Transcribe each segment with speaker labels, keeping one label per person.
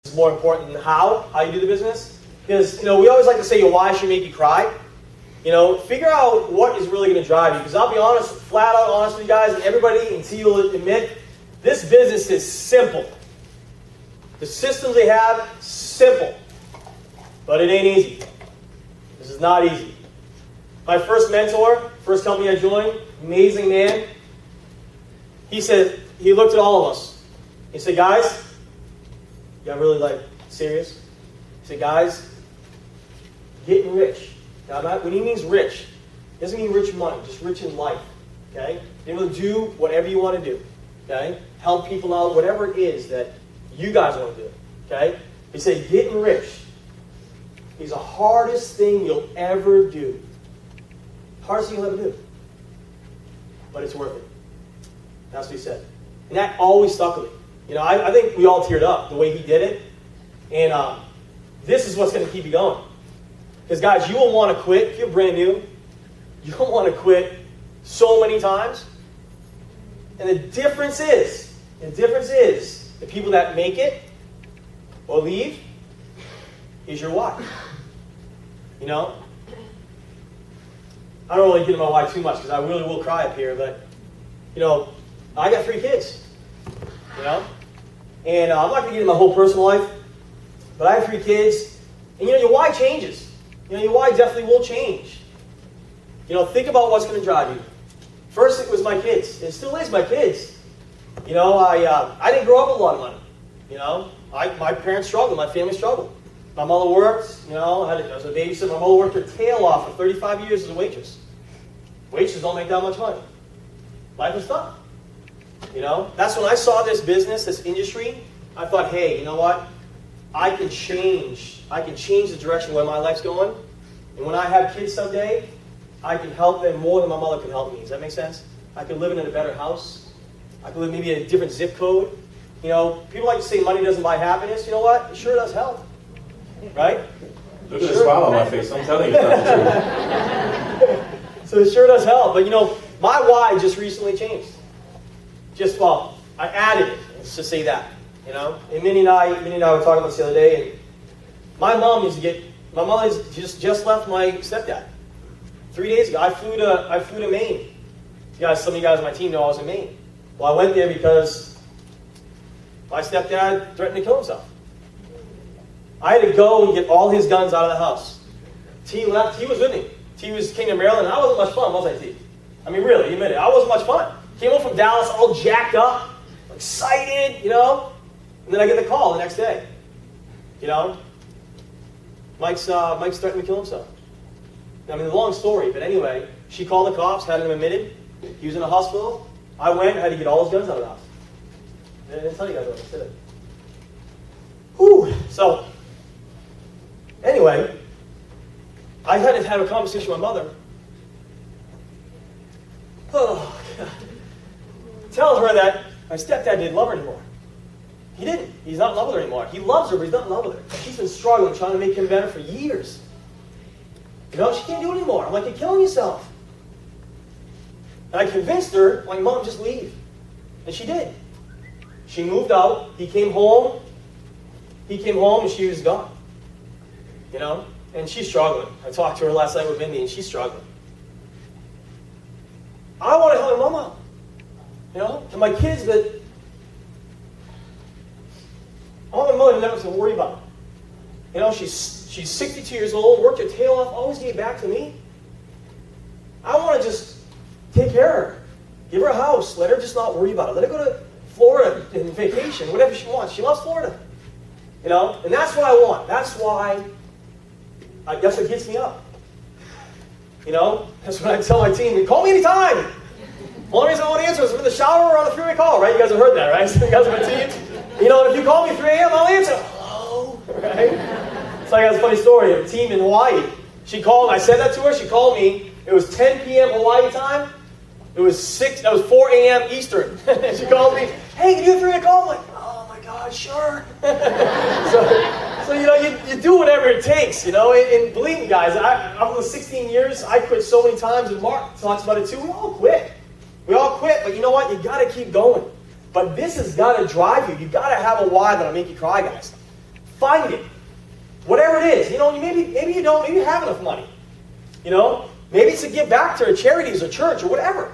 Speaker 1: is more important than how you do the business. Because, we always like to say your why should make you cry. Figure out what is really going to drive you. Because I'll be honest, flat out honest with you guys, and everybody, until you'll admit, this business is simple. The systems they have, simple. But it ain't easy. This is not easy. My first mentor, first company I joined, amazing man. He looked at all of us. He said, guys, you got really serious? He said, guys, getting rich. Now, when he means rich, it doesn't mean rich in money, just rich in life. Okay? Be able to do whatever you want to do. Okay? Help people out, whatever it is that you guys want to do. Okay? He said, getting rich is the hardest thing you'll ever do. Hardest thing you'll ever do. But it's worth it. That's what he said. And that always stuck with me. I think we all teared up the way he did it. And this is what's going to keep you going. Because guys, you will want to quit. If you're brand new, you'll want to quit so many times. And the difference is the people that make it or leave is your why. I don't really get into my why too much because I really will cry up here, but I got 3 kids. And I'm not going to get into my whole personal life, but I have 3 kids, and your why changes. Your why definitely will change. Think about what's going to drive you. First, it was my kids. It still is my kids. I didn't grow up with a lot of money. My parents struggled. My family struggled. My mother worked. I was a babysitter. My mother worked her tail off for 35 years as a waitress. Waitresses don't make that much money. Life is tough. That's when I saw this business, this industry. I thought, hey, you know what? I can change the direction where my life's going. And when I have kids someday, I can help them more than my mother can help me. Does that make sense? I could live in a better house. I could live maybe in a different zip code. People like to say money doesn't buy happiness. You know what? It sure does help. Right?
Speaker 2: Look at the smile on my face. I'm telling you, it's not the truth.
Speaker 1: So it sure does help. But my why just recently changed. I added it. Let's just say that. And Minnie and I were talking about this the other day, and my mother just left my stepdad 3 days ago. I flew to Maine. Some of you guys on my team know I was in Maine. Well, I went there because my stepdad threatened to kill himself. I had to go and get all his guns out of the house. T left. He was with me. T came to Maryland. I wasn't much fun, was I, T? I mean, really, admit it. I wasn't much fun. Came home from Dallas all jacked up, excited, And then I get the call the next day. Mike's threatening to kill himself. I mean, a long story, but anyway, she called the cops, had him admitted. He was in a hospital. I went, had to get all his guns out of the house. I didn't tell you guys what I said. Whew. So, anyway, I had to have a conversation with my mother. Oh, God. Tell her that my stepdad didn't love her anymore. He didn't. He's not in love with her anymore. He loves her, but he's not in love with her. She's been struggling, trying to make him better for years. She can't do it anymore. I'm like, you're killing yourself. And I convinced her, like, Mom, just leave. And she did. She moved out. He came home. And she was gone. And she's struggling. I talked to her last night with Mindy, and she's struggling. I want to help my mom out. And my kids, but I want my mother to never have to worry about it. She's 62 years old, worked her tail off, always gave back to me. I want to just take care of her. Give her a house. Let her just not worry about it. Let her go to Florida and vacation, whatever she wants. She loves Florida. And that's what I want. That's what gets me up. That's what I tell my team. Call me anytime. The only reason I won't answer is if I'm in the shower or on a three-way call, right? You guys have heard that, right? So you guys have a team. And if you call me 3 a.m., I'll answer. Hello, right? So I got a funny story. A team in Hawaii. She called. I said that to her. She called me. It was 10 p.m. Hawaii time. It was 4 a.m. Eastern. She called me. Hey, can you do a 3-way call? I'm like, oh my God, sure. So you do whatever it takes, and believe me, guys, after 16 years, I quit so many times, and Mark talks about it too. We all quit, but you know what? You got to keep going. But this has got to drive you. You got to have a why that'll make you cry, guys. Find it. Whatever it is. You know, maybe you don't, maybe you have enough money. You know, maybe it's to give back to charities or church or whatever.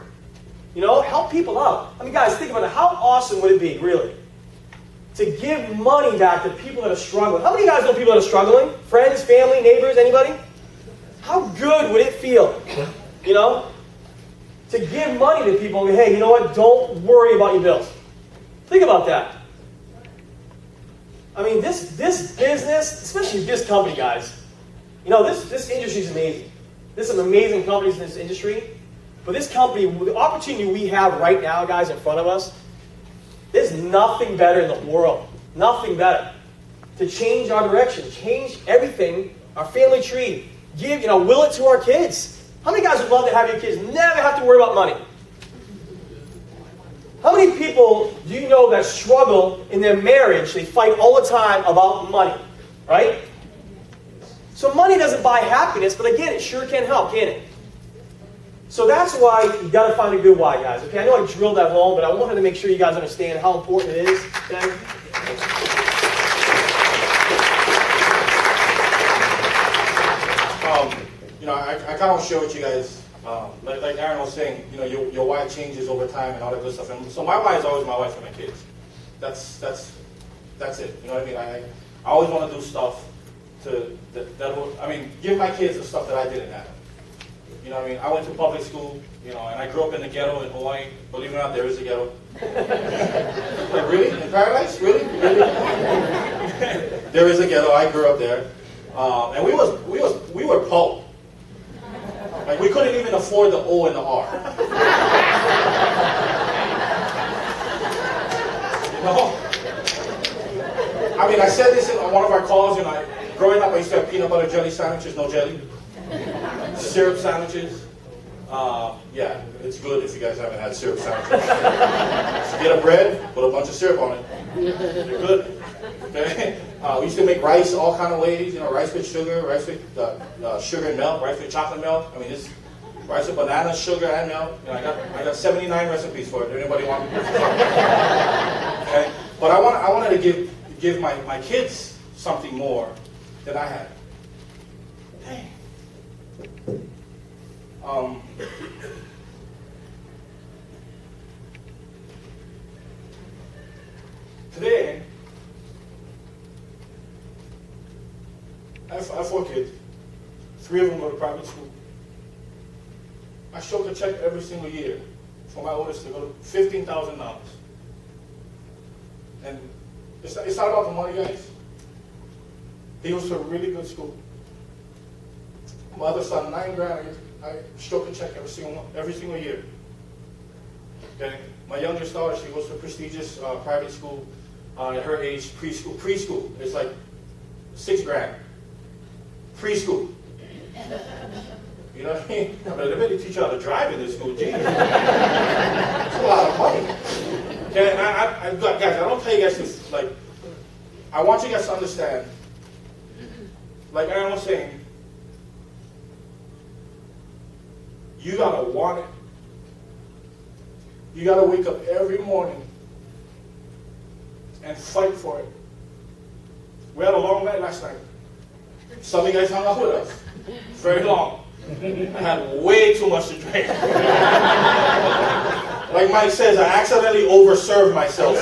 Speaker 1: You know, help people out. I mean, guys, think about it. How awesome would it be, really, to give money back to people that are struggling? How many of you guys know people that are struggling? Friends, family, neighbors, anybody? How good would it feel, you know, to give money to people and go, hey, you know what, don't worry about your bills. Think about that. I mean, this business, especially this company, guys, you know, this industry is amazing. There's some amazing companies in this industry. But this company, the opportunity we have right now, guys, in front of us, there's nothing better in the world. Nothing better. To change our direction, change everything, our family tree. Give, you know, will it to our kids. How many guys would love to have your kids never have to worry about money? How many people do you know that struggle in their marriage? They fight all the time about money, right? So money doesn't buy happiness, but again, it sure can help, can't it? So that's why you got to find a good why, guys. Okay, I know I drilled that home, but I wanted to make sure you guys understand how important it is. Okay?
Speaker 2: You know, I kind of share with you guys, like Aaron was saying, you know, your why changes over time and all that good stuff. And so my why is always my wife and my kids. That's it. You know what I mean? I always want to do stuff that will, I mean, give my kids the stuff that I didn't have. You know what I mean? I went to public school, you know, and I grew up in the ghetto in Hawaii. Believe it or not, there is a ghetto. Like, really? In Paradise? Really? There is a ghetto. I grew up there. And we were poor. Like, we couldn't even afford the O and the R. You know? I mean, I said this in one of our calls, you know, growing up I used to have peanut butter jelly sandwiches, no jelly. Syrup sandwiches. Yeah, it's good if you guys haven't had syrup sandwiches. So get a bread, put a bunch of syrup on it. They're good. Okay? We used to make rice all kind of ways. You know, rice with sugar, rice with sugar and milk, rice with chocolate milk. I mean, this rice with banana, sugar, and milk. You know, I got 79 recipes for it. Anybody want? Okay? But I wanted to give my kids something more than I had. Dang. Today, I have 4 kids. 3 of them go to private school. I show a check every single year for my oldest to go to $15,000. And it's not about the money, guys. He goes to a really good school. My other son, $9,000. I stroke a check every single year. Okay, my youngest daughter, she goes to a prestigious private school. At her age, preschool. It's like $6,000. Preschool. You know what I mean? I mean, they better teach you how to drive in this school. Geez. It's a lot of money. Okay, and guys, I don't tell you guys this. Like, I want you guys to understand. Like Aaron was saying. You gotta want it. You gotta wake up every morning and fight for it. We had a long night last night. Some of you guys hung out with us. Very long. I had way too much to drink. Like Mike says, I accidentally overserved myself.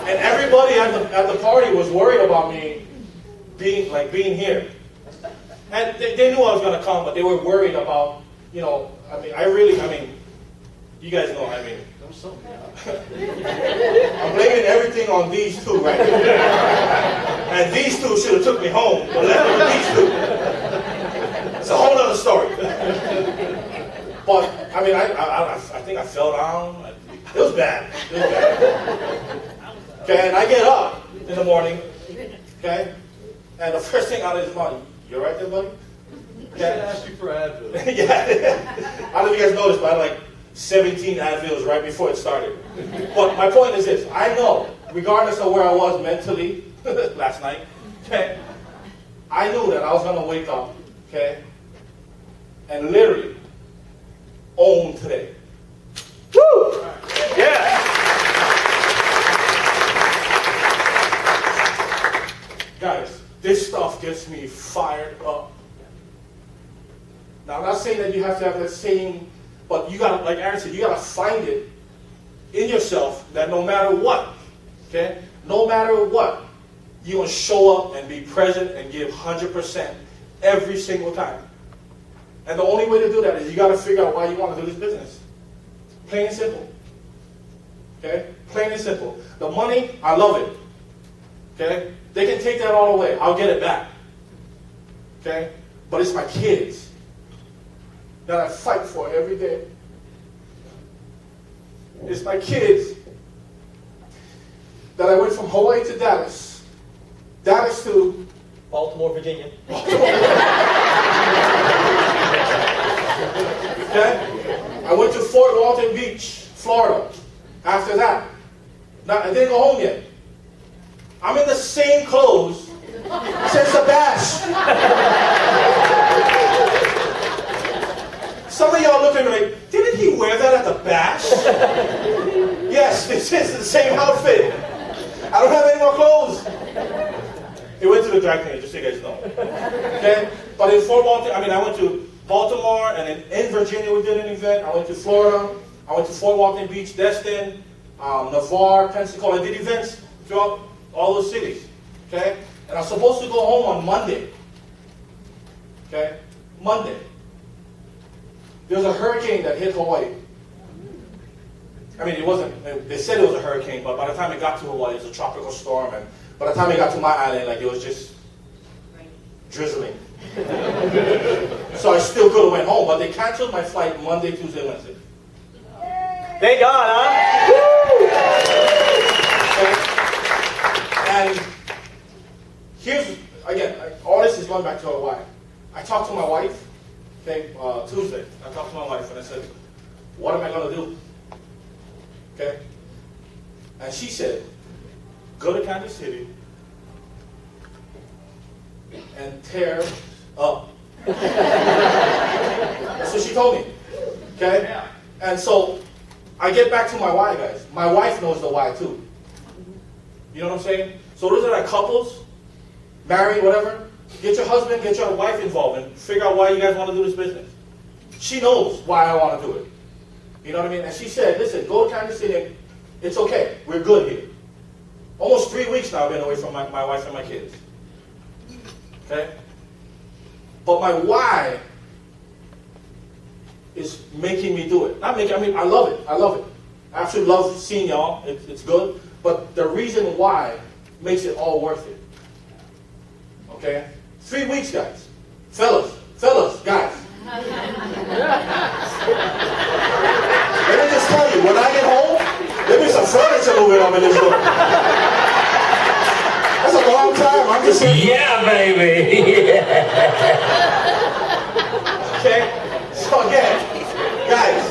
Speaker 2: And everybody at the party was worried about me being here. And they knew I was going to come, but they were worried about, you know, I mean, you guys know, I mean, I'm blaming everything on these two right here. And these two should have took me home, but left me with these two. It's a whole other story. But, I mean, I think I fell down. It was bad. Okay, and I get up in the morning, okay, and the first thing out of his mouth, you all right there, buddy?
Speaker 3: I should ask you for Advil.
Speaker 2: Yeah. I don't know if you guys noticed, but I had like 17 Advils right before it started. But my point is this. I know, regardless of where I was mentally last night, okay, I knew that I was going to wake up, okay, and literally own today. Woo! Yeah. gets me fired up. Now, I'm not saying that you have to have that same, but you gotta, like Aaron said, you gotta find it in yourself that no matter what, okay, no matter what, you're gonna show up and be present and give 100% every single time. And the only way to do that is you gotta figure out why you want to do this business. Plain and simple. Okay? Plain and simple. The money, I love it. Okay? They can take that all away. I'll get it back. Okay? But it's my kids that I fight for every day. It's my kids that I went from Hawaii to Dallas. Dallas to
Speaker 1: Baltimore, Virginia.
Speaker 2: Okay? I went to Fort Walton Beach, Florida. After that, now, I didn't go home yet. I'm in the same clothes since the bash. Some of y'all looking at me, didn't he wear that at the bash? Yes, this is the same outfit. I don't have any more clothes. It went to the dry cleaner, just so you guys know. Okay? But in Fort Walton, I went to Baltimore, and in Virginia we did an event. I went to Florida. I went to Fort Walton Beach, Destin, Navarre, Pensacola. I did events throughout all those cities. Okay? And I was supposed to go home on Monday. Okay? Monday. There was a hurricane that hit Hawaii. It wasn't, they said it was a hurricane, but by the time it got to Hawaii, it was a tropical storm. And by the time it got to my island, it was just drizzling. So I still could have went home, but they canceled my flight Monday, Tuesday, Wednesday.
Speaker 1: Thank God, huh?
Speaker 2: And here's, again, all this is going back to Hawaii. I talked to my wife, Tuesday. I talked to my wife and I said, what am I going to do? Okay? And she said, go to Kansas City and tear up. That's what she told me. Okay? And so I get back to my why, guys. My wife knows the why too. You know what I'm saying? So those are like couples, married, whatever. Get your husband, get your wife involved and figure out why you guys want to do this business. She knows why I want to do it. You know what I mean? And she said, listen, go to Kansas City. It's okay. We're good here. Almost 3 weeks now I've been away from my wife and my kids. Okay? But my why is making me do it. I love it. I love it. I absolutely love seeing y'all. It's good. But the reason why makes it all worth it. Okay? 3 weeks, guys. Fellas, guys. Let me just tell you, when I get home, there'll be some furniture moving up in this room. That's a long time. I'm just saying.
Speaker 4: Yeah, baby.
Speaker 2: Okay? So again, guys,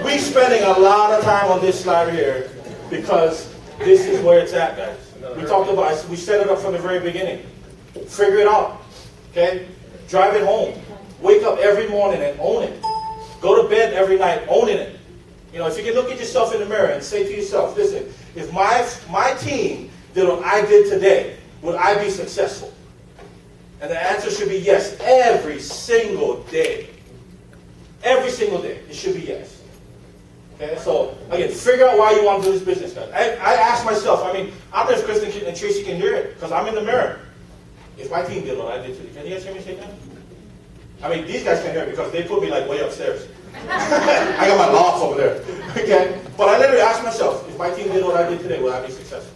Speaker 2: we're spending a lot of time on this slide here because this is where it's at, guys. We talked about, we set it up from the very beginning. Figure it out. Okay? Drive it home. Wake up every morning and own it. Go to bed every night owning it. If you can look at yourself in the mirror and say to yourself, listen, if my team did what I did today, would I be successful? And the answer should be yes, every single day. Every single day, it should be yes. Okay, so again, figure out why you want to do this business, guys. I ask myself, I don't know if Kristen and Tracy can hear it, because I'm in the mirror. If my team did what I did today, can you guys hear me say that? These guys can hear it because they put me way upstairs. I got my loft over there. Okay? But I literally ask myself, if my team did what I did today, will I be successful?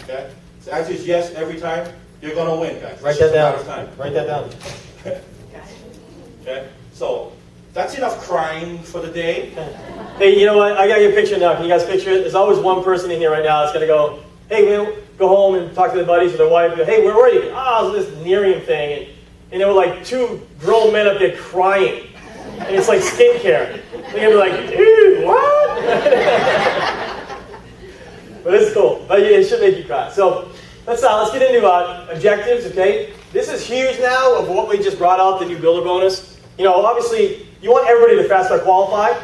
Speaker 2: Okay? So the answer is yes every time. You're going to win, guys.
Speaker 1: Write that down. Write that down.
Speaker 2: Okay? So, that's enough crying for the day.
Speaker 1: Hey, you know what? I got your picture now. Can you guys picture it? There's always one person in here right now that's going to go, hey, we'll go home and talk to their buddies or their wife. Go, hey, where were you? Oh, it was this nearing thing. And there were 2 grown men up there crying. And it's like skincare. They're going to be like, dude, what? But it's cool. But it should make you cry. So let's get into objectives, okay? This is huge now of what we just brought out, the new builder bonus. Obviously, you want everybody to fast start qualify.